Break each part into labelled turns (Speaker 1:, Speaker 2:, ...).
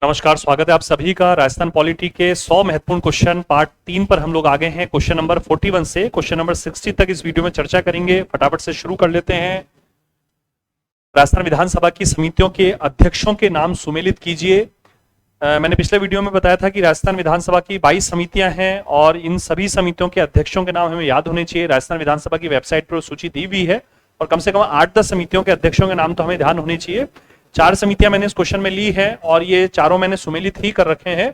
Speaker 1: नमस्कार, स्वागत है आप सभी का राजस्थान पॉलिटी के 100 महत्वपूर्ण क्वेश्चन पार्ट 3 पर हम लोग आगे हैं। क्वेश्चन नंबर 41 से क्वेश्चन नंबर 60 तक इस वीडियो में चर्चा करेंगे। फटाफट से शुरू कर लेते हैं। राजस्थान विधानसभा की समितियों के अध्यक्षों के नाम सुमेलित कीजिए। मैंने पिछले वीडियो में बताया था कि राजस्थान विधानसभा की 22 समितियां हैं और इन सभी समितियों के अध्यक्षों के नाम हमें याद होने चाहिए। राजस्थान विधानसभा की वेबसाइट पर सूची दी हुई है और कम से कम 8-10 समितियों के अध्यक्षों के नाम तो हमें ध्यान होने चाहिए। 4 समितियां मैंने इस क्वेश्चन में ली है और ये चारों मैंने सुमेलित ही कर रखे हैं।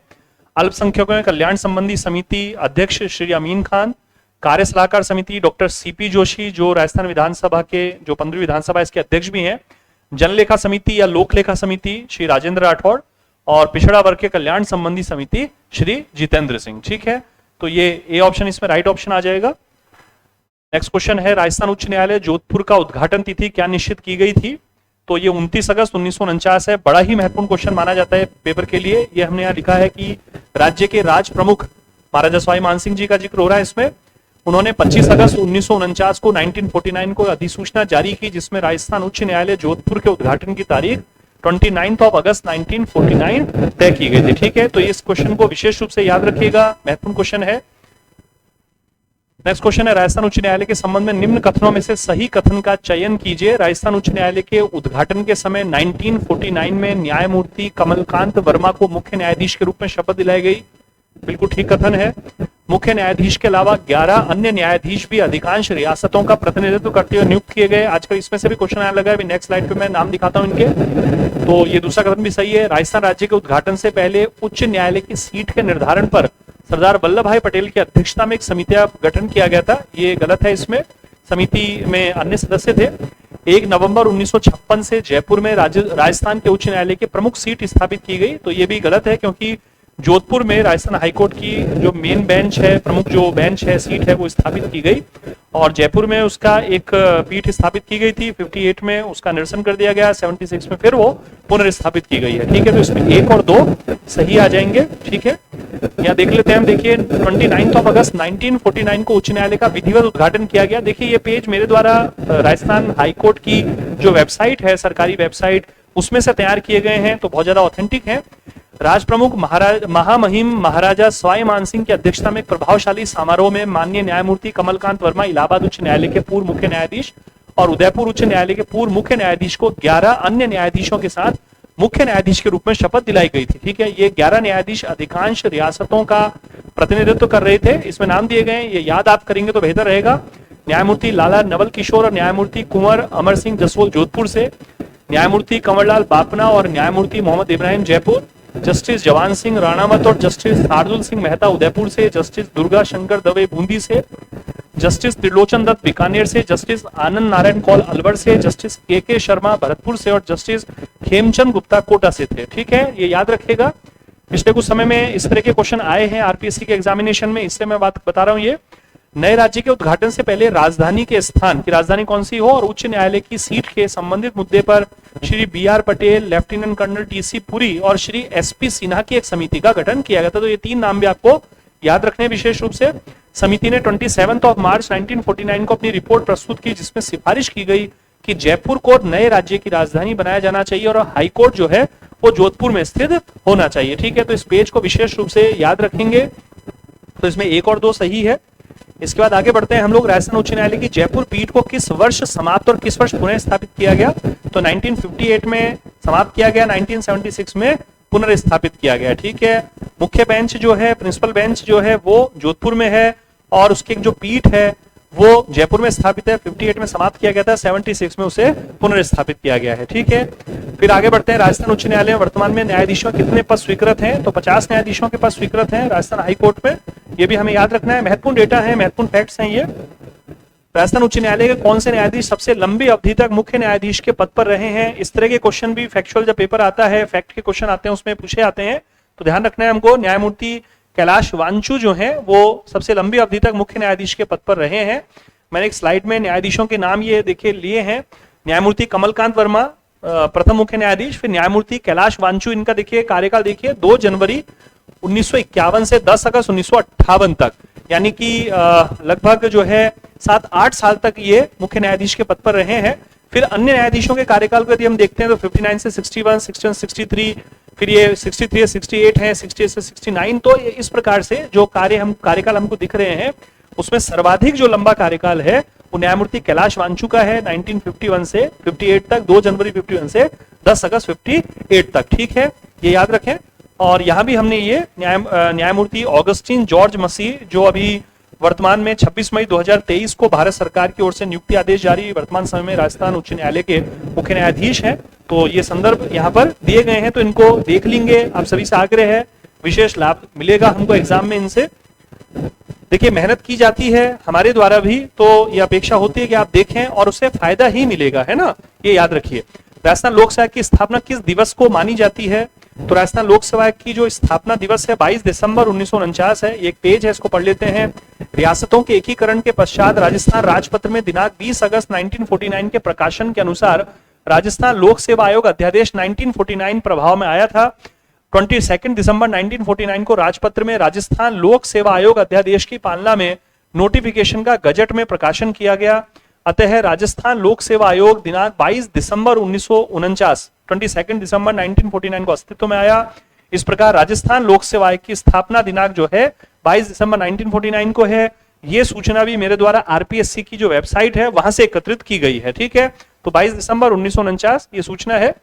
Speaker 1: अल्पसंख्यकों के कल्याण संबंधी समिति अध्यक्ष श्री अमीन खान, कार्य सलाहकार समिति डॉक्टर सीपी जोशी जो राजस्थान विधानसभा के जो 15वीं विधानसभा इसके अध्यक्ष भी हैं, जनलेखा समिति या लोक लेखा समिति श्री राजेंद्र राठौड़ और पिछड़ा वर्ग के कल्याण संबंधी समिति श्री जितेंद्र सिंह। ठीक है, तो ये ए ऑप्शन इसमें राइट ऑप्शन आ जाएगा। नेक्स्ट क्वेश्चन है, राजस्थान उच्च न्यायालय जोधपुर का उद्घाटन तिथि क्या निश्चित की गई थी? तो ये 29 अगस्त 1949 है। बड़ा ही महत्वपूर्ण क्वेश्चन माना जाता है पेपर के लिए। ये हमने यहाँ लिखा है कि राज्य के राज प्रमुख महाराजा सवाई मानसिंह जी का जिक्र हो रहा है इसमें। उन्होंने 25 अगस्त 1949 को 1949 को अधिसूचना जारी की जिसमें राजस्थान उच्च न्यायालय जोधपुर के उद्घाटन की तारीख 29 अगस्त 1949 तय की गई थी। ठीक है, तो इस क्वेश्चन को विशेष रूप से याद रखिएगा, महत्वपूर्ण क्वेश्चन है। नेक्स्ट क्वेश्चन है, राजस्थान उच्च न्यायालय के संबंध में निम्न कथनों में से सही कथन का चयन कीजिए। राजस्थान उच्च न्यायालय के उद्घाटन के समय 1949 में न्यायमूर्ति कमलकांत वर्मा को मुख्य न्यायाधीश के रूप में शपथ दिलाई गई। बिल्कुल ठीक कथन है। मुख्य न्यायाधीश के अलावा 11 अन्य न्यायाधीश भी अधिकांश रियासतों का प्रतिनिधित्व करते हुए नियुक्त किए गए। आजकल इसमें से भी क्वेश्चन आने लगा है, नेक्स्ट स्लाइड पे मैं नाम दिखाता हूं इनके। तो ये दूसरा कथन भी सही है। राजस्थान राज्य के उद्घाटन से पहले उच्च न्यायालय की सीट के निर्धारण पर सरदार वल्लभ भाई पटेल की अध्यक्षता में एक समिति का गठन किया गया था। ये गलत है, इसमें समिति में अन्य सदस्य थे। 1 नवंबर 1956 से जयपुर में राजस्थान के उच्च न्यायालय की प्रमुख सीट स्थापित की गई। तो ये भी गलत है क्योंकि जोधपुर में राजस्थान हाईकोर्ट की जो मेन बेंच है, प्रमुख जो बेंच है, सीट है, वो स्थापित की गई और जयपुर में उसका एक पीठ स्थापित की गई थी। 58 में उसका निरसन कर दिया गया, 76 में फिर वो पुनर्स्थापित की गई है। ठीक है, तो इसमें 1 और 2 सही आ जाएंगे। ठीक है, यहाँ देख लेते हैं हम। देखिए 29 अगस्त 1949 को उच्च न्यायालय का विधिवत उद्घाटन किया गया। देखिए ये पेज मेरे द्वारा राजस्थान हाईकोर्ट की जो वेबसाइट है, सरकारी वेबसाइट, उसमें से तैयार किए गए हैं, तो बहुत ज्यादा ऑथेंटिक है। राज प्रमुख महामहिम महाराजा सवाई मानसिंह की अध्यक्षता में एक प्रभावशाली समारोह में माननीय न्यायमूर्ति कमलकांत वर्मा इलाहाबाद उच्च न्यायालय के पूर्व मुख्य न्यायाधीश और उदयपुर उच्च न्यायालय के पूर्व मुख्य न्यायाधीश को 11 अन्य न्यायाधीशों के साथ मुख्य न्यायाधीश के रूप में शपथ दिलाई गई थी। ठीक है, ये 11 न्यायाधीश अधिकांश रियासतों का प्रतिनिधित्व कर रहे थे। इसमें नाम दिए गए, ये याद आप करेंगे तो बेहतर रहेगा। न्यायमूर्ति लाला नवल किशोर और न्यायमूर्ति कुंवर अमर सिंह जसवोल जोधपुर से, न्यायमूर्ति कंवरलाल बापना और न्यायमूर्ति मोहम्मद इब्राहिम जयपुर, जस्टिस जवान सिंह राणावत और जस्टिस शार्दुल सिंह मेहता उदयपुर से, जस्टिस दुर्गा शंकर दवे बूंदी से, जस्टिस त्रिलोचन दत्त बीकानेर से, जस्टिस आनंद नारायण कौल अलवर से, जस्टिस के शर्मा भरतपुर से और जस्टिस खेमचंद गुप्ता कोटा से थे। ठीक है, ये याद रखिएगा। पिछले कुछ समय में इस तरह के क्वेश्चन आए हैं आरपीएससी के एग्जामिनेशन में, इसलिए मैं बात बता रहा हूं। ये नए राज्य के उद्घाटन से पहले राजधानी के स्थान की राजधानी कौन सी हो और उच्च न्यायालय की सीट के संबंधित मुद्दे पर Shri BR Patel, lieutenant colonel TC Puri और श्री SP सिन्हा की एक समिति का गठन किया गया था। तो ये 3 नाम भी आपको याद रखने हैं विशेष रूप से। समिति ने 27 मार्च 1949 को अपनी रिपोर्ट प्रस्तुत की जिसमें सिफारिश की गई कि जयपुर को नए राज्य की राजधानी बनाया जाना चाहिए और हाईकोर्ट जो है वो जोधपुर में स्थित होना चाहिए। ठीक है, तो इस पेज को विशेष रूप से याद रखेंगे। तो इसमें 1 और 2 सही है। इसके बाद आगे बढ़ते हैं हम लोग। राजस्थान उच्च न्यायालय की जयपुर पीठ को किस वर्ष समाप्त और किस वर्ष पुनः स्थापित किया गया? तो 1958 में समाप्त किया गया, 1976 में पुनर्स्थापित किया गया। ठीक है, मुख्य बेंच जो है, प्रिंसिपल बेंच जो है वो जोधपुर में है और उसकी जो पीठ है वो जयपुर में स्थापित है। 58 में समाप्त किया गया था, 76 में उसे पुनर्स्थापित किया गया है। ठीक है, फिर आगे बढ़ते हैं। राजस्थान उच्च न्यायालय में वर्तमान में न्यायाधीशों कितने पद स्वीकृत हैं? तो 50 न्यायाधीशों के पद स्वीकृत हैं राजस्थान हाईकोर्ट में। ये भी हमें याद रखना है, महत्वपूर्ण डेटा है, महत्वपूर्ण फैक्ट्स हैं ये। राजस्थान उच्च न्यायालय के कौन से न्यायाधीश सबसे लंबी अवधि तक मुख्य न्यायाधीश के पद पर रहे हैं? इस तरह के क्वेश्चन भी फैक्चुअल जब पेपर आता है, फैक्ट के क्वेश्चन आते हैं, उसमें पूछे आते हैं, तो ध्यान रखना है हमको। न्यायमूर्ति कैलाश वांचू जो है वो सबसे लंबी अवधि तक मुख्य न्यायाधीश के पद पर रहे हैं। मैंने एक स्लाइड में न्यायाधीशों के नाम ये देखिए लिए हैं। न्यायमूर्ति कमलकांत वर्मा प्रथम मुख्य न्यायाधीश, फिर न्यायमूर्ति कैलाश वांचू, इनका देखिए कार्यकाल देखिए 2 जनवरी 1951 से 10 अगस्त 1958 तक, यानी कि लगभग जो है 7-8 साल तक ये मुख्य न्यायाधीश के पद पर रहे हैं। फिर अन्य न्यायाधीशों के कार्यकाल को यदि हम देखते हैं तो 59 से 61, 61 63, फिर ये 63 से 68 है, 68 से 69। तो इस प्रकार से जो कार्यकाल हमको दिख रहे हैं उसमें सर्वाधिक जो लंबा कार्यकाल है वो न्यायमूर्ति कैलाश वांचू का है 1951 से 58 तक, 2 जनवरी 51 से 10 अगस्त 58 तक। ठीक है, ये याद रखें। और यहां भी हमने ये न्यायमूर्ति ऑगस्टीन जॉर्ज मसीह, जो अभी वर्तमान में 26 मई 2023 को भारत सरकार की ओर से नियुक्ति आदेश जारी, वर्तमान समय में राजस्थान उच्च न्यायालय के मुख्य न्यायाधीश हैं। तो ये संदर्भ यहाँ पर दिए गए हैं, तो इनको देख लेंगे। आप सभी से आग्रह है, विशेष लाभ मिलेगा हमको एग्जाम में इनसे। देखिए, मेहनत की जाती है हमारे द्वारा भी, तो ये अपेक्षा होती है कि आप देखें और उससे फायदा ही मिलेगा, है ना, ये याद रखिए। राजस्थान लोक सेवा की स्थापना किस दिवस को मानी जाती है? तो राजस्थान लोक सेवा की जो स्थापना दिवस है 22 दिसंबर 1949 है। एक पेज है, इसको पढ़ लेते हैं। रियासतों के एकीकरण के पश्चात राजस्थान राजपत्र में दिनांक 20 अगस्त 1949 के प्रकाशन के अनुसार राजस्थान लोक सेवा आयोग अध्यादेश 1949 प्रभाव में आया था। 22 दिसंबर 1949 को राजपत्र में राजस्थान लोक सेवा आयोग अध्यादेश की पालना में नोटिफिकेशन का गजट में प्रकाशन किया गया। अतः राजस्थान लोक सेवा आयोग दिनांक 22 दिसंबर 1949 22 दिसंबर 1949 को अस्तित्व में आया। इस प्रकार राजस्थान लोक सेवा आयोग की स्थापना दिनांक जो है 22 दिसंबर 1949 को है। ये सूचना भी मेरे द्वारा आरपीएससी की जो वेबसाइट है वहां से एकत्रित की गई है। ठीक है, तो 22 दिसंबर 1949 ये सूचना है।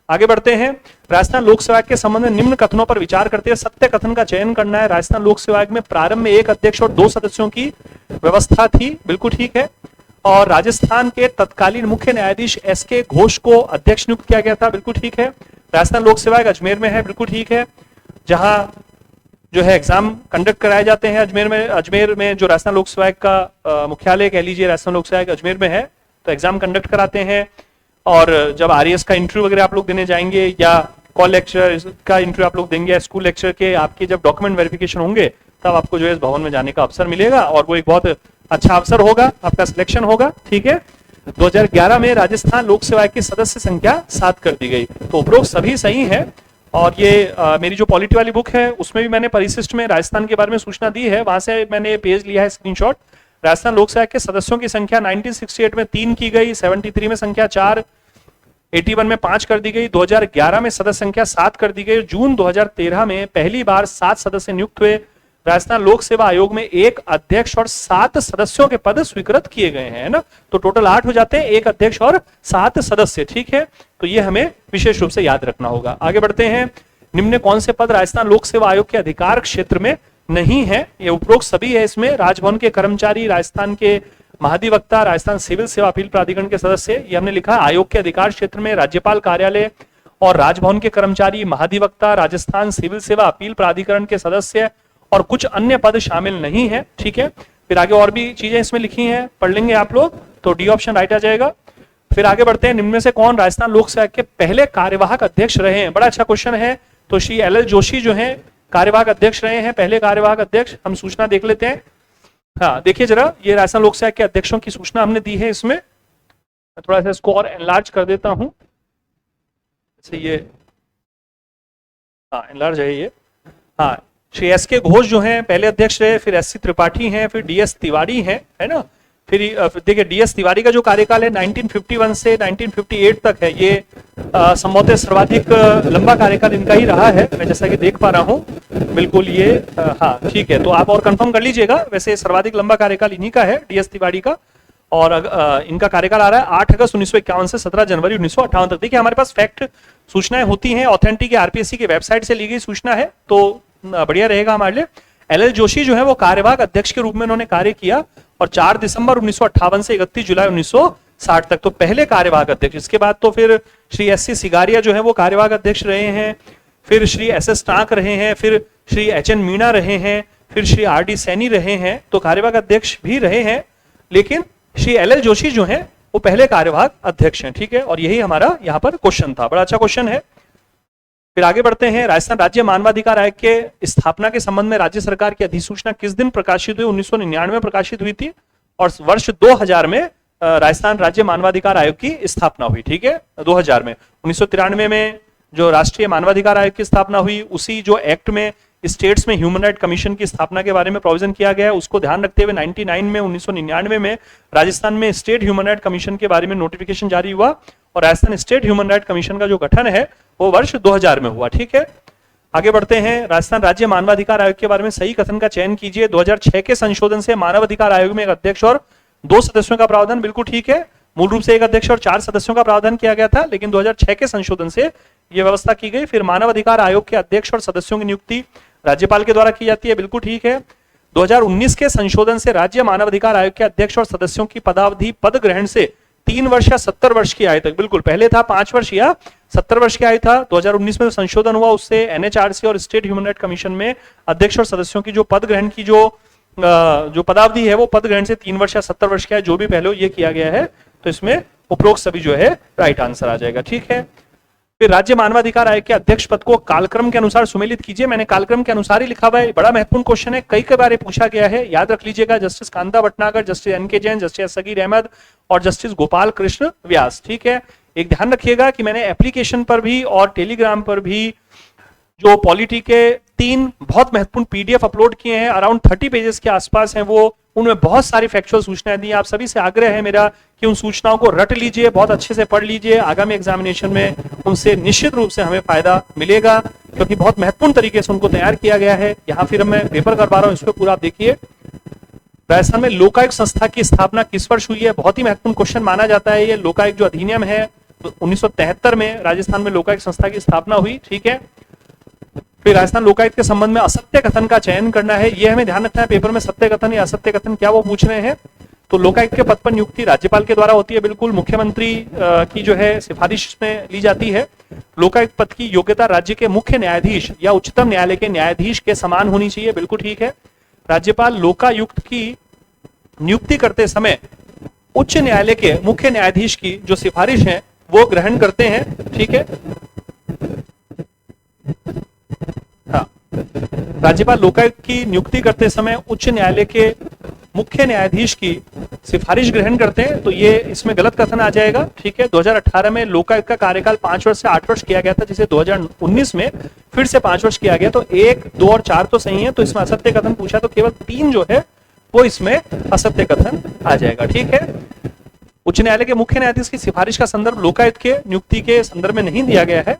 Speaker 1: आगे बढ़ते हैं। राजस्थान लोक सेवा के संबंध में निम्न कथनों पर विचार करते हुए सत्य कथन का चयन करना है। राजस्थान लोक सेवा में प्रारंभ में 1 अध्यक्ष और 2 सदस्यों की व्यवस्था थी, बिल्कुल ठीक है। और राजस्थान के तत्कालीन मुख्य न्यायाधीश एसके घोष को अध्यक्ष नियुक्त किया गया था, बिल्कुल ठीक है। राजस्थान लोक सेवा अजमेर में है, बिल्कुल ठीक है, जहां जो है एग्जाम कंडक्ट कराए जाते हैं अजमेर में जो राजस्थान लोक सेवा का मुख्यालय कह लीजिए राजस्थान लोक सेवा अजमेर में है, तो एग्जाम कंडक्ट कराते हैं। और जब आरएएस का इंटरव्यू वगैरह आप लोग देने जाएंगे या कॉल लेक्चर का इंटरव्यू आप लोग देंगे या स्कूल लेक्चर के आपके जब डॉक्यूमेंट वेरिफिकेशन होंगे तब आपको जो है इस भवन में जाने का अवसर मिलेगा और वो एक बहुत अच्छा अवसर होगा, आपका सिलेक्शन होगा। ठीक है, 2011 में राजस्थान लोक सेवा की सदस्य संख्या 7 कर दी गई। तो उपरोक्त सभी सही है। और ये मेरी जो पॉलिटी वाली बुक है उसमें भी मैंने परिशिष्ट में राजस्थान के बारे में सूचना दी है, वहां से मैंने पेज लिया है स्क्रीनशॉट। राजस्थान लोक सेवा के सदस्यों की संख्या 1968 में 3 की गई, 73 में संख्या 4, 81 में 5 कर दी गई, 2011 में सदस्य संख्या 7 कर दी गई। जून 2013 में पहली बार 7 सदस्य नियुक्त हुए। राजस्थान लोक सेवा आयोग में 1 अध्यक्ष और 7 सदस्यों के पद स्वीकृत किए गए हैं, है ना, तो टोटल 8 हो जाते हैं, 1 अध्यक्ष और 7 सदस्य। ठीक है, तो ये हमें विशेष रूप से याद रखना होगा। आगे बढ़ते हैं। निम्न कौन से पद राजस्थान लोक सेवा आयोग के अधिकार क्षेत्र में नहीं है? ये उपरोक्त सभी है इसमें। राजभवन के कर्मचारी, राजस्थान के महाधिवक्ता, राजस्थान सिविल सेवा अपील प्राधिकरण के सदस्य, ये हमने लिखा। आयोग के अधिकार क्षेत्र में राज्यपाल कार्यालय और राजभवन के कर्मचारी, महाधिवक्ता, राजस्थान सिविल सेवा अपील प्राधिकरण के सदस्य और कुछ अन्य पद शामिल नहीं है। ठीक है, फिर आगे और भी चीजें इसमें लिखी हैं, पढ़ लेंगे आप लोग, तो डी ऑप्शन राइट आ जाएगा। फिर आगे बढ़ते हैं। निम्न में से कौन राजस्थान लोक सेवा के पहले कार्यवाहक अध्यक्ष रहे हैं? बड़ा अच्छा क्वेश्चन है। तो श्री एल जोशी जो है कार्यवाहक अध्यक्ष रहे हैं, पहले कार्यवाहक अध्यक्ष। हम सूचना देख लेते हैं। हाँ, देखिए जरा, ये राजस्थान लोक सेवा के अध्यक्षों की सूचना हमने दी है इसमें। मैं थोड़ा सा इसको और एनलार्ज कर देता हूं, ये हाँ एनलार्ज है ये। हाँ, श्री एस के घोष जो हैं पहले अध्यक्ष रहे, फिर एस सी त्रिपाठी हैं, फिर डी एस तिवारी हैं, है ना। फिर देखिए डी एस तिवारी का जो कार्यकाल है 1951 से 1958 तक है। ये संभवतः सर्वाधिक लंबा कार्यकाल इनका ही रहा है, मैं जैसा कि देख पा रहा हूँ। बिल्कुल ये हाँ ठीक है, तो आप और कंफर्म कर लीजिएगा। वैसे सर्वाधिक लंबा कार्यकाल इन्हीं का है, डी एस तिवारी का। और इनका कार्यकाल आ रहा है 8 अगस्त 1951 से 17 जनवरी 1958 तक। देखिए हमारे पास फैक्ट सूचनाएं होती हैं, ऑथेंटिक आरपीएससी की वेबसाइट से ली गई सूचना है, तो बढ़िया रहेगा हमारे लिए। एल जोशी जो है वो कार्यवाहक अध्यक्ष के रूप में उन्होंने कार्य किया और 4 दिसंबर 1958 से 31 जुलाई 1960 तक, तो पहले कार्यवाहक अध्यक्ष। इसके बाद तो फिर श्री एस सी सिगारिया जो है वो कार्यवाहक अध्यक्ष रहे हैं, फिर श्री एस एस टाक रहे हैं, फिर श्री एच एन मीणा रहे हैं, फिर श्री आर डी सैनी रहे हैं, तो कार्यवाहक अध्यक्ष भी रहे हैं। लेकिन श्री एल जोशी जो है वो पहले कार्यवाहक अध्यक्ष हैं। ठीक है, और यही हमारा यहाँ पर क्वेश्चन था, बड़ा अच्छा क्वेश्चन है। फिर आगे बढ़ते हैं। राजस्थान राज्य मानवाधिकार आयोग के स्थापना के संबंध में राज्य सरकार की अधिसूचना किस दिन प्रकाशित हुई? 1999 में प्रकाशित हुई थी और वर्ष 2000 में राजस्थान राज्य मानवाधिकार आयोग की स्थापना हुई। ठीक है, 2000 में। 1993 में जो राष्ट्रीय मानवाधिकार आयोग की स्थापना हुई, उसी जो एक्ट में स्टेट्स में ह्यूमन राइट कमीशन की स्थापना के बारे में प्रोविजन किया गया है। उसको ध्यान रखते हुए 1999 में राजस्थान में स्टेट ह्यूमन राइट कमीशन के बारे में नोटिफिकेशन जारी हुआ और Rajasthan state human right commission का जो गठन है वो वर्ष 2000 में हुआ। ठीक है, आगे बढ़ते हैं। राजस्थान राज्य मानवाधिकार आयोग के बारे में सही कथन का चयन कीजिए। 2006 के संशोधन से मानवाधिकार आयोग में एक अध्यक्ष और 2 सदस्यों का प्रावधान, बिल्कुल ठीक है। मूल रूप से एक अध्यक्ष और 4 सदस्यों का प्रावधान किया गया था, लेकिन 2006 के संशोधन से यह व्यवस्था की गई। फिर मानव अधिकार आयोग के अध्यक्ष और सदस्यों की नियुक्ति राज्यपाल के द्वारा की जाती है, बिल्कुल ठीक है। 2019 के संशोधन से राज्य मानव अधिकार आयोग के अध्यक्ष और सदस्यों की पदावधि पद ग्रहण से 3 वर्ष या 70 वर्ष की आयु तक, बिल्कुल पहले था 5 वर्ष या 70 वर्ष की आयु था। 2019 में जो संशोधन हुआ उससे एनएचआरसी और स्टेट ह्यूमन राइट कमीशन में अध्यक्ष और सदस्यों की जो पद ग्रहण की जो पदावधि है वो पद ग्रहण से 3 वर्ष या 70 वर्ष की है, जो भी पहले ये किया गया है। तो इसमें उपरोक्त सभी जो है राइट आंसर आ जाएगा। ठीक है, फिर राज्य मानवाधिकार आयोग के अध्यक्ष पद को कालक्रम के अनुसार सुमेलित कीजिए। मैंने कालक्रम के अनुसार ही लिखा हुआ है, बड़ा महत्वपूर्ण क्वेश्चन है, कई बार पूछा गया है, याद रख लीजिएगा। Justice Kanta Bhatnagar, justice NK Jain, justice Sagir Ahmad और जस्टिस गोपाल कृष्ण व्यास। ठीक है, एक ध्यान रखिएगा कि मैंने एप्लीकेशन पर भी और टेलीग्राम पर भी जो पॉलिटी के 3 बहुत महत्वपूर्ण पीडीएफ अपलोड किए हैं, अराउंड 30 पेजेस के आसपास हैं वो, उनमें बहुत सारी फैक्चुअल सूचनाएं दी। आप सभी से आग्रह है मेरा कि उन सूचनाओं को रट लीजिए, बहुत अच्छे से पढ़ लीजिए, आगामी एग्जामिनेशन में उनसे निश्चित रूप से हमें फायदा मिलेगा, क्योंकि बहुत महत्वपूर्ण तरीके से उनको तैयार किया गया है। यहाँ फिर मैं पेपर करवा रहा हूँ, इसको पूरा आप देखिए। राजस्थान में लोकायुक्त संस्था की स्थापना किस वर्ष हुई है? बहुत ही महत्वपूर्ण क्वेश्चन माना जाता है ये। लोकायुक्त जो अधिनियम है तो 1973 में राजस्थान में लोकायुक्त संस्था की स्थापना हुई। ठीक है, फिर राजस्थान लोकायुक्त के संबंध में असत्य कथन का चयन करना है, यह हमें ध्यान रखना है पेपर में। सत्य कथन या असत्य कथन क्या वो पूछ रहे हैं। तो लोकायुक्त के पद पर नियुक्ति राज्यपाल के द्वारा होती है, बिल्कुल। मुख्यमंत्री की जो है सिफारिश में ली जाती है। लोकायुक्त पद की योग्यता राज्य के मुख्य न्यायाधीश या उच्चतम न्यायालय के न्यायाधीश के समान होनी चाहिए, बिल्कुल ठीक है। राज्यपाल लोकायुक्त की नियुक्ति करते समय उच्च न्यायालय के मुख्य न्यायाधीश की जो सिफारिश है वो ग्रहण करते हैं। ठीक है, हाँ, राज्यपाल लोकायुक्त की नियुक्ति करते समय उच्च न्यायालय के मुख्य न्यायाधीश की सिफारिश ग्रहण करते हैं, तो ये इसमें गलत कथन आ जाएगा। ठीक है, 2018 में लोकायुक्त का कार्यकाल 5 वर्ष से 8 वर्ष किया गया था, जिसे 2019 में फिर से 5 वर्ष किया गया। तो 1, 2 और 4 तो सही है, तो इसमें असत्य कथन पूछा तो केवल 3 जो है वो इसमें असत्य कथन आ जाएगा। ठीक है, उच्च न्यायालय के मुख्य न्यायाधीश की सिफारिश का संदर्भ लोकायुक्त के नियुक्ति के संदर्भ में नहीं दिया गया है।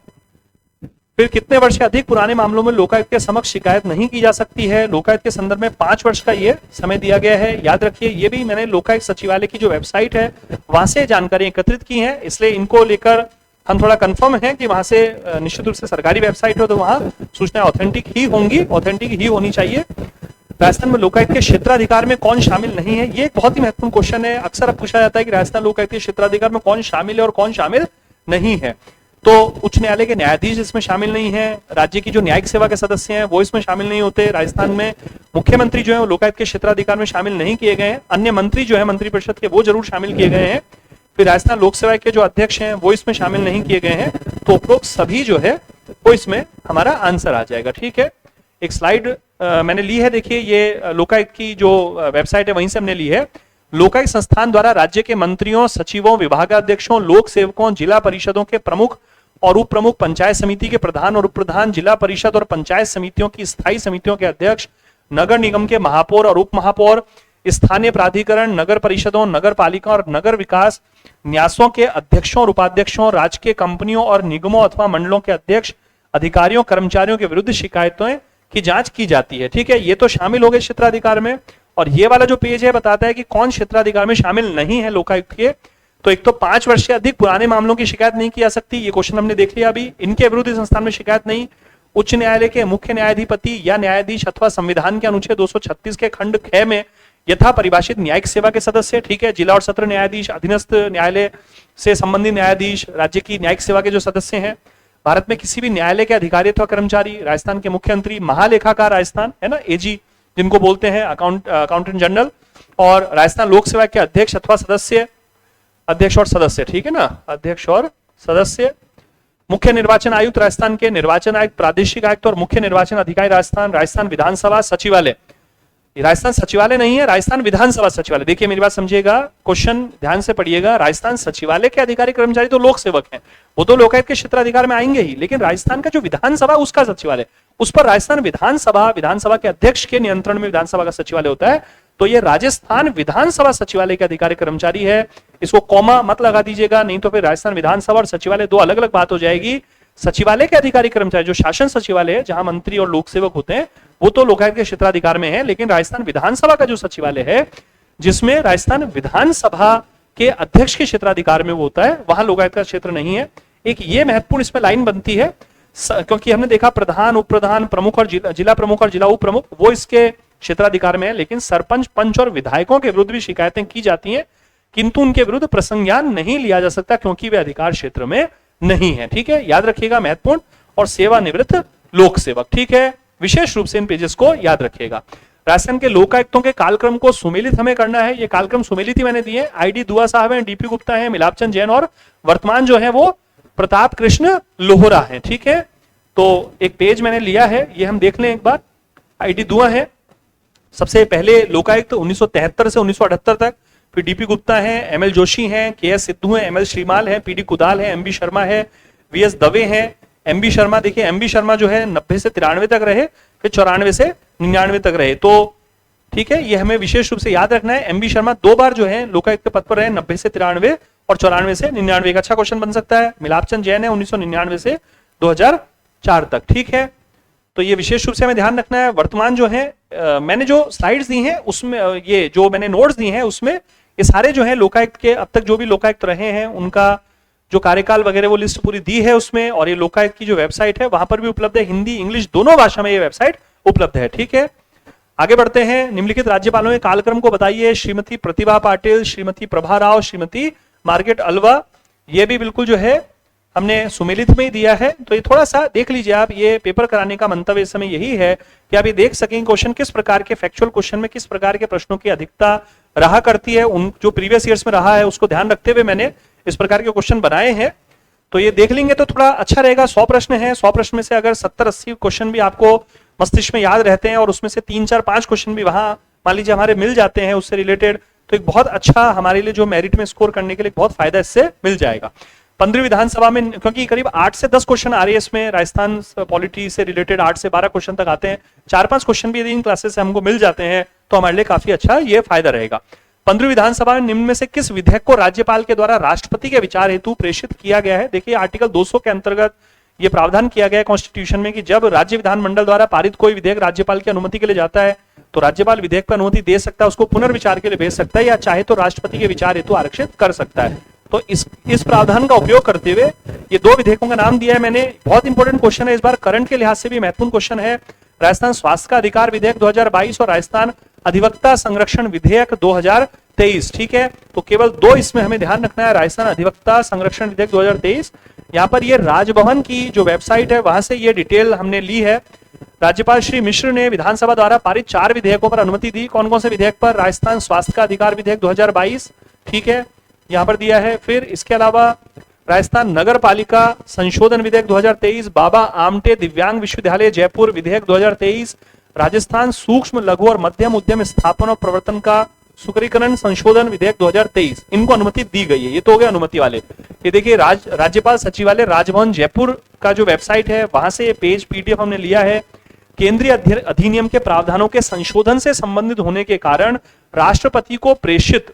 Speaker 1: फिर कितने वर्ष से अधिक पुराने मामलों में लोकायुक्त के समक्ष शिकायत नहीं की जा सकती है? लोकायुक्त के संदर्भ में 5 वर्ष का ये समय दिया गया है। याद रखिए, ये भी मैंने लोकायुक्त सचिवालय की जो वेबसाइट है वहां से जानकारी एकत्रित की है, इसलिए इनको लेकर हम थोड़ा कंफर्म है कि वहां से निश्चित रूप से सरकारी वेबसाइट हो तो वहां सूचनाएं ऑथेंटिक ही होंगी, ऑथेंटिक ही होनी चाहिए। राजस्थान में लोकायुक्त के क्षेत्राधिकार में कौन शामिल नहीं है? ये एक बहुत ही महत्वपूर्ण क्वेश्चन है। अक्सर अब पूछा जाता है कि राजस्थान लोकायुक्त के क्षेत्राधिकार में कौन शामिल है और कौन शामिल नहीं है। तो उच्च न्यायालय के न्यायाधीश इसमें शामिल नहीं है। राज्य की जो न्यायिक सेवा के सदस्य हैं वो इसमें शामिल नहीं होते। राजस्थान में मुख्यमंत्री जो है वो लोकायुक्त के क्षेत्राधिकार में शामिल नहीं किए गए हैं। अन्य मंत्री जो है मंत्रिपरिषद के वो जरूर शामिल किए गए हैं। फिर राजस्थान लोक सेवा के जो अध्यक्ष हैं वो इसमें शामिल नहीं किए गए हैं। तो उपरोक्त सभी जो है वो इसमें हमारा आंसर आ जाएगा। ठीक है, एक स्लाइड मैंने ली है, देखिए ये लोकायुक्त की जो वेबसाइट है वहीं से हमने ली है। लोकायुक्त संस्थान द्वारा राज्य के मंत्रियों, सचिवों, विभागाध्यक्षों, लोक सेवकों, जिला परिषदों के प्रमुख और उप प्रमुख, पंचायत समिति के प्रधान और उप प्रधान, जिला परिषद और पंचायत समितियों की स्थायी समितियों के अध्यक्ष, नगर निगम के महापौर और उप महापौर, स्थानीय प्राधिकरण, नगर परिषदों, नगर पालिका और नगर विकास न्यासों के अध्यक्षों और उपाध्यक्षों, राजकीय कंपनियों और निगमों अथवा मंडलों के अध्यक्ष, अधिकारियों, कर्मचारियों के विरुद्ध शिकायतों की जांच की जाती है। ठीक है, ये तो शामिल हो गए क्षेत्राधिकार में। और ये वाला जो पेज है बताता है कि कौन क्षेत्राधिकार में शामिल नहीं है लोकायुक्त के। तो एक तो 5 वर्ष से अधिक पुराने मामलों की शिकायत नहीं की जा सकती, ये क्वेश्चन हमने देख लिया अभी। इनके विरुद्ध संस्थान में शिकायत नहीं। उच्च न्यायालय के मुख्य न्यायाधिपति या न्यायाधीश अथवा संविधान के अनुच्छेद 236 के खंड 6 में यथा परिभाषित न्यायिक सेवा के सदस्य। ठीक है, जिला और सत्र न्यायाधीश, अधीनस्थ न्यायालय से संबंधित न्यायाधीश, राज्य की न्यायिक सेवा के जो सदस्य हैं, भारत में किसी भी न्यायालय के अधिकारी अथवा कर्मचारी, राजस्थान के मुख्यमंत्री, महालेखाकार राजस्थान है ना, एजी जिनको बोलते हैं, अकाउंटेंट जनरल, और राजस्थान लोक सेवा के अध्यक्ष अथवा सदस्य, अध्यक्ष और सदस्य। ठीक है ना, अध्यक्ष और सदस्य। मुख्य निर्वाचन आयुक्त राजस्थान के, निर्वाचन आयुक्त, प्रादेशिक आयुक्त और मुख्य निर्वाचन अधिकारी राजस्थान, राजस्थान विधानसभा सचिवालय, राजस्थान सचिवालय नहीं है, राजस्थान विधानसभा सचिवालय। देखिए मेरी बात समझिएगा, क्वेश्चन ध्यान से पढ़िएगा। राजस्थान सचिवालय के अधिकारी कर्मचारी तो लोक सेवक हैं, वो तो लोकायुक्त के क्षेत्राधिकार में आएंगे ही, लेकिन राजस्थान का जो विधानसभा उसका सचिवालय, उस पर राजस्थान विधानसभा के अध्यक्ष के नियंत्रण में विधानसभा का सचिवालय होता है। तो ये राजस्थान विधानसभा सचिवालय के अधिकारी कर्मचारी है। इसको कॉमा मत लगा दीजिएगा, नहीं तो फिर राजस्थान विधानसभा और सचिवालय दो अलग अलग बात हो जाएगी। सचिवालय के अधिकारी कर्मचारी जो शासन सचिवालय है, जहां मंत्री और लोक सेवक होते हैं, वो तो लोकायुक्त के क्षेत्राधिकार में है, लेकिन राजस्थान विधानसभा का जो सचिवालय है, जिसमें राजस्थान विधानसभा के अध्यक्ष के क्षेत्राधिकार में वो होता है, वहां लोकायुक्त का क्षेत्र नहीं है। एक ये महत्वपूर्ण इसमें लाइन बनती है, क्योंकि हमने देखा प्रधान, उप प्रधान, प्रमुख और जिला प्रमुख और जिला उप प्रमुख वो इसके क्षेत्राधिकार में है, लेकिन सरपंच, पंच और विधायकों के विरुद्ध भी शिकायतें की जाती हैं, किंतु उनके विरुद्ध प्रसंज्ञान नहीं लिया जा सकता क्योंकि वे अधिकार क्षेत्र में नहीं है। ठीक है, याद रखिएगा, महत्वपूर्ण। और सेवानिवृत्त लोक सेवक, ठीक है, विशेष रूप से इन पेजेस को याद रखिएगा। राजस्थान के लोकायुक्तों के कालक्रम को सुमेलित हमें करना है। ये कालक्रम सुमेलित ही मैंने दिए। आईडी दुआ साहब हैं, डीपी गुप्ता है, मिलापचंद जैन, और वर्तमान जो है वो प्रताप कृष्ण लोहरा है। ठीक है, तो एक पेज मैंने लिया है, ये हम देख लें एक बार। आईडी दुआ है, सबसे पहले लोकायुक्त 1973 से 1978 तक, फिर डीपी गुप्ता है, एमएल जोशी हैं, केएस सिद्धू हैं, एमएल श्रीमाल है, पीडी कुदाल है, एमबी शर्मा है, वीएस दवे हैं। एमबी शर्मा, देखिए एमबी शर्मा जो है 90 से 93 तक रहे, फिर 94 से 99 तक रहे। तो ठीक है, ये हमें विशेष रूप से याद रखना है। एमबी शर्मा दो बार जो है लोकायुक्त के पद पर रहे, 90 से 93 और 94 से 99। एक अच्छा क्वेश्चन बन सकता है। मिलापचंद जैन है 1999 से 2004 तक। ठीक है, तो ये विशेष रूप से हमें ध्यान रखना है। वर्तमान जो है मैंने जो स्लाइड्स दी हैं उसमें, ये जो मैंने नोट्स दी हैं उसमें ये सारे जो है लोकायुक्त के अब तक जो भी लोकायुक्त रहे हैं उनका जो कार्यकाल वगैरह वो लिस्ट पूरी दी है उसमें, और ये लोकायुक्त की जो वेबसाइट है वहां पर भी उपलब्ध है, हिंदी इंग्लिश दोनों भाषा में ये वेबसाइट उपलब्ध है। ठीक है, आगे बढ़ते हैं। निम्नलिखित राज्यपालों के कालक्रम को बताइए। Shrimati Pratibha Patil, Shrimati Prabha Rao, Shrimati Margaret Alva. ये भी बिल्कुल जो है हमने सुमेलित में ही दिया है, तो ये थोड़ा सा देख लीजिए आप। ये पेपर कराने का मंतव्य इस समय यही है कि आप ये देख सकें क्वेश्चन किस प्रकार के, फैक्चुअल क्वेश्चन में किस प्रकार के प्रश्नों की अधिकता रहा करती है। उन जो प्रीवियस ईयर्स में रहा है उसको ध्यान रखते हुए मैंने इस प्रकार के क्वेश्चन बनाए हैं, तो ये देख लेंगे तो थोड़ा अच्छा रहेगा। 100 प्रश्न है, 100 प्रश्न में से अगर 70-80 क्वेश्चन भी आपको मस्तिष्क में याद रहते हैं और उसमें से 3-4-5 क्वेश्चन भी वहां मान लीजिए हमारे मिल जाते हैं उससे रिलेटेड, तो एक बहुत अच्छा हमारे लिए जो मेरिट में स्कोर करने के लिए बहुत फायदा इससे मिल जाएगा। 15वीं विधानसभा में, क्योंकि करीब 8 से 10 क्वेश्चन आ रही है इसमें, राजस्थान पॉलिटी से रिलेटेड 8 से 12 क्वेश्चन तक आते हैं। 4-5 क्वेश्चन भी यदि इन क्लासेस से हमको मिल जाते हैं तो हमारे लिए काफी अच्छा ये फायदा रहेगा। 15वीं विधानसभा में निम्न में से किस विधेयक को राज्यपाल के द्वारा राष्ट्रपति के विचार हेतु प्रेषित किया गया है। देखिए आर्टिकल 200 के अंतर्गत ये प्रावधान किया गया है कॉन्स्टिट्यूशन में कि जब राज्य विधानमंडल द्वारा पारित कोई विधेयक राज्यपाल की अनुमति के लिए जाता है तो राज्यपाल विधेयक पर अनुमति दे सकता है, उसको पुनर्विचार के लिए भेज सकता है, या चाहे तो राष्ट्रपति के विचार हेतु आरक्षित कर सकता है। तो इस प्रावधान का उपयोग करते हुए ये दो विधेयकों का नाम दिया है मैंने। बहुत इंपॉर्टेंट क्वेश्चन है, इस बार करंट के लिहाज से भी महत्वपूर्ण क्वेश्चन है। राजस्थान स्वास्थ्य का अधिकार विधेयक 2022 और राजस्थान अधिवक्ता संरक्षण विधेयक 2023। ठीक है, तो केवल दो इसमें हमें ध्यान रखना है। राजस्थान अधिवक्ता संरक्षण विधेयक 2023, यहाँ पर ये राजभवन की जो वेबसाइट है वहां से ये डिटेल हमने ली है। राज्यपाल श्री मिश्र ने विधानसभा द्वारा पारित 4 विधेयकों पर अनुमति दी। कौन कौन से विधेयक पर? राजस्थान स्वास्थ्य का अधिकार विधेयक 2022, ठीक है, यहाँ पर दिया है। फिर इसके अलावा राजस्थान नगर पालिका संशोधन विधेयक 2023, बाबा आमटे दिव्यांग विश्वविद्यालय जयपुर विधेयक 2023, राजस्थान सूक्ष्म लघु और मध्यम उद्यम स्थापना और प्रवर्तन का सुकरीकरण संशोधन विधेयक 2023, इनको अनुमति दी गई है। ये तो हो गए अनुमति वाले। ये देखिए राज्यपाल सचिवालय राजभवन जयपुर का जो वेबसाइट है वहां से ये पेज पीडीएफ हमने लिया है। केंद्रीय अधिनियम के प्रावधानों के संशोधन से संबंधित होने के कारण राष्ट्रपति को प्रेषित,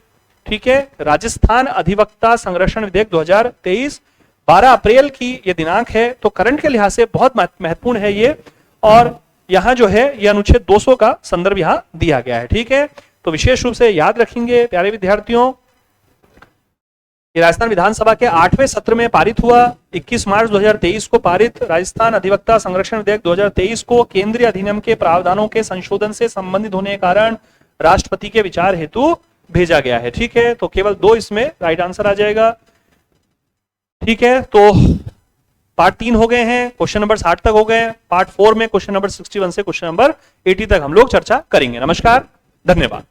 Speaker 1: ठीक है, राजस्थान अधिवक्ता संरक्षण विधेयक 2023 12 अप्रैल की ये दिनांक है। तो करंट के लिहाज से बहुत महत्वपूर्ण है ये, और यहां जो है ये अनुच्छेद 200 का संदर्भ यहां दिया गया है। ठीक है, तो विशेष रूप से याद रखेंगे प्यारे विद्यार्थियों। ये राजस्थान विधानसभा के 8वें सत्र में पारित हुआ। 21 मार्च 2023 को पारित राजस्थान अधिवक्ता संरक्षण विधेयक 2023 को केंद्रीय अधिनियम के प्रावधानों के संशोधन से संबंधित होने के कारण राष्ट्रपति के विचार हेतु भेजा गया है। ठीक है, तो केवल 2 इसमें राइट आंसर आ जाएगा। ठीक है, तो पार्ट 3 हो गए हैं, क्वेश्चन नंबर 60 तक हो गए। पार्ट 4 में क्वेश्चन नंबर 61 से क्वेश्चन नंबर 80 तक हम लोग चर्चा करेंगे। नमस्कार, धन्यवाद।